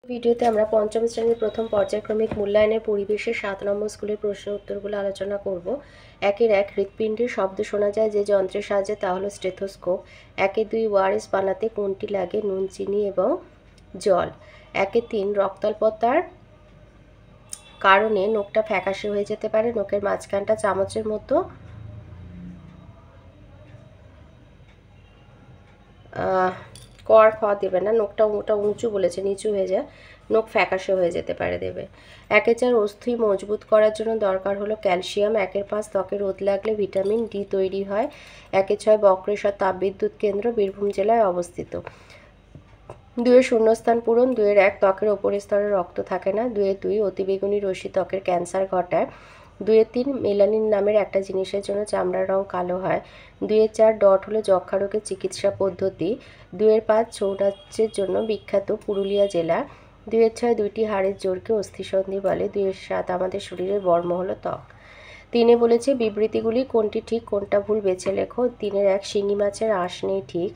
ভিডিওতে আমরা পঞ্চম শ্রেণীর প্রথম পর্যায়ক্রমিক মূল্যায়নের পরিবেশে 7 নম্বর স্কুলের প্রশ্ন উত্তরগুলো আলোচনা করব। 1-1 হৃৎপিণ্ডের শব্দ শোনা যায় যে যন্ত্রের সাহায্যে তা হলো স্টেথোস্কোপ। 1-2 ওআরএস বানাতে কোনটি লাগে? নুন, চিনি এবং জল। 1-3 রক্তাল্পতার কারণে নখটা ফ্যাকাশে হয়ে যেতে পারে। নখের মাঝখানটা চামচের মতো খ দেবে না, নখটা ওটা উঁচু বলেছে, নিচু হয়ে যায়, নখ ফ্যাকাশে হয়ে যেতে পারে দেবে। 1-4 অস্থি মজবুত করার জন্য দরকার হলো ক্যালসিয়াম। 1-5 ত্বকে রোদ লাগলে ভিটামিন ডি তৈরি হয়। 1-6 বক্রেশ্বর তাপবিদ্যুৎ কেন্দ্র বীরভূম জেলায় অবস্থিত। 2 শূন্যস্থান পূরণ। 2-1 ত্বকের ওপরের স্তরে রক্ত থাকে না। 2-2 অতিবেগুনি রশ্মি ত্বকের ক্যান্সার ঘটায়। 2-3 মেলানিন নামের একটা জিনিসের জন্য চামড়ার রং কালো হয়। 2-4 ডট হলো যক্ষা রোগের চিকিৎসা পদ্ধতি। 2-5 ছৌ নাচের জন্য বিখ্যাত পুরুলিয়া জেলা। 2-6 দুইটি হাড়ের জোড়কে অস্থিসন্ধি বলে। 2-7 আমাদের শরীরের বর্ম হলো ত্বক। 3 বলেছে বিবৃতিগুলি কোনটি ঠিক কোনটা ভুল বেছে লেখো। 3-1 শিঙি মাছের আঁশ নেই ঠিক।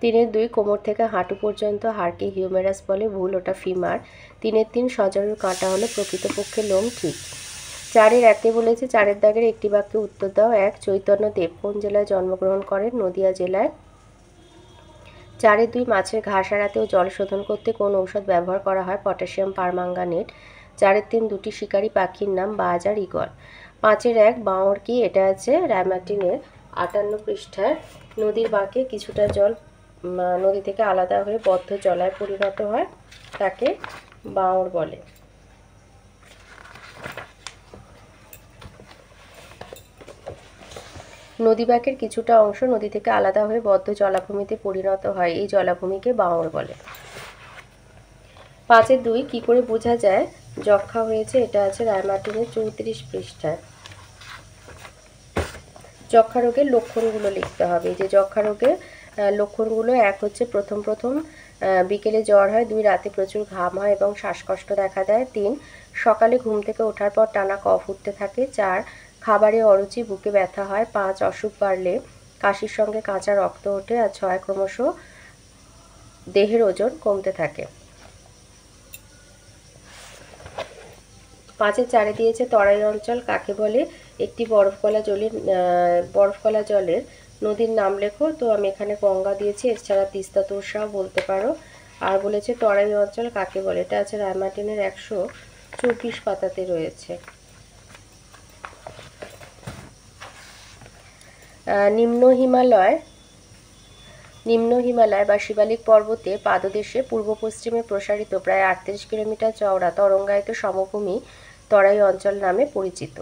3-2 কোমর থেকে হাঁটু পর্যন্ত হাড়কে হিউমেরাস বলে, ভুল, ওটা ফিমার। 3-3 সজরের কাঁটা হলো প্রকৃতপক্ষে লোম ঠিক। 4-1 বলেছে 4 দাগের একটি বাক্যে উত্তর দাও। 1 চৈতন্যদেব কোন জেলায় জন্মগ্রহণ করেন? নদিয়া জেলায়। 4-2 মাছের ঘাস এড়াতে ও জল শোধন করতে কোন ঔষধ ব্যবহার করা হয়? Potassium permanganate. 4-3 দুটি শিকারী পাখির নাম বাজ আর ঈগল। 5-1 বাঁওড় কি? এটা আছে রায়মার্টিনের 58 পৃষ্ঠায়। নদীর বাঁকে কিছুটা জল নদী থেকে আলাদা হয়ে বদ্ধ জলায় পরিণত হয়, তাকে বাঁওড় বলে। নদী বাঁকের কিছুটা অংশ নদী থেকে আলাদা হয়ে বদ্ধ জলাভূমিতে পরিণত হয়, এই জলাভূমিকে বাঁওড় বলে। 5-2 কি করে বোঝা যায় যক্ষা হয়েছে? এটা আছে রায়মার্টিনের 34 পৃষ্ঠায়। যক্ষা রোগের লক্ষণগুলো লিখতে হবে। এই যে যক্ষা রোগের লক্ষণগুলো: 1 হচ্ছে প্রথম বিকেলে জ্বর হয়। 2 রাতে প্রচুর ঘাম হয় এবং শ্বাসকষ্ট দেখা দেয়। 3 সকালে ঘুম থেকে ওঠার পর টানা কফ উঠতে থাকে। 4 খাবারে অরুচি, বুকে ব্যথা হয়। 5 অসুখ বাড়লে কাশির সঙ্গে কাঁচা রক্ত ওঠে। আর 6 ক্রমশ দেহের ওজন কমতে থাকে। 5-4 দিয়েছে তরাই অঞ্চল কাকে বলে? একটি বরফগলা জলের নদীর নাম লেখো। তো আমি এখানে গঙ্গা দিয়েছি, এছাড়া তিস্তা তোর্সাও বলতে পারো। আর বলেছে তরাই অঞ্চল কাকে বলে? এটা আছে রায়মার্টিনের 124 পাতাতে রয়েছে। নিম্ন হিমালয় বা শিবালিক পর্বতে পাদদেশে পূর্ব পশ্চিমে প্রসারিত প্রায় 38 কিলোমিটার চওড়া তরঙ্গায়িত সমভূমি তরাই অঞ্চল নামে পরিচিত।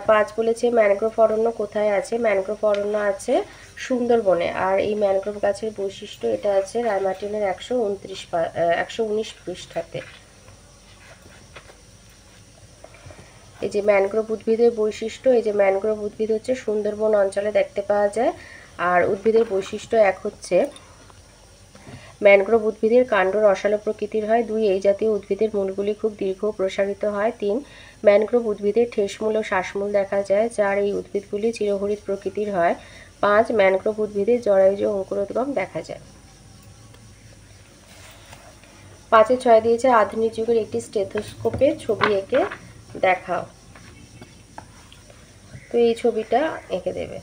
5 বলেছে ম্যানগ্রোভ অরণ্য কোথায় আছে? ম্যানগ্রোভ অরণ্য আছে সুন্দরবনে। আর এই ম্যানগ্রোভ গাছের বৈশিষ্ট্য, এটা আছে রায়মার্টিনের 119 পৃষ্ঠাতে। এই যে ম্যানগ্রোভ উদ্ভিদের বৈশিষ্ট্য, এই যে ম্যানগ্রোভ উদ্ভিদ হচ্ছে সুন্দরবন অঞ্চলে দেখতে পাওয়া যায়। আর উদ্ভিদের বৈশিষ্ট্য: 1 হচ্ছে ম্যানগ্রোভ উদ্ভিদের কাণ্ড রসালো প্রকৃতির হয়। 2 এই জাতীয় উদ্ভিদের মূলগুলি খুব দীর্ঘ প্রসারিত হয়। 3 ম্যানগ্রোভ উদ্ভিদের ঠেসমূল ও শ্বাসমূল দেখা যায়। 4 এই উদ্ভিদগুলি চিরহরিৎ প্রকৃতির হয়। 5 ম্যানগ্রোভ উদ্ভিদের জরায়ুজ অঙ্কুরোদ্গম দেখা যায়। 5-6 দিয়েছে আধুনিক যুগের একটি স্টেথোস্কোপের ছবি এঁকে দেখাও। তো এই ছবিটা এঁকে দেবে।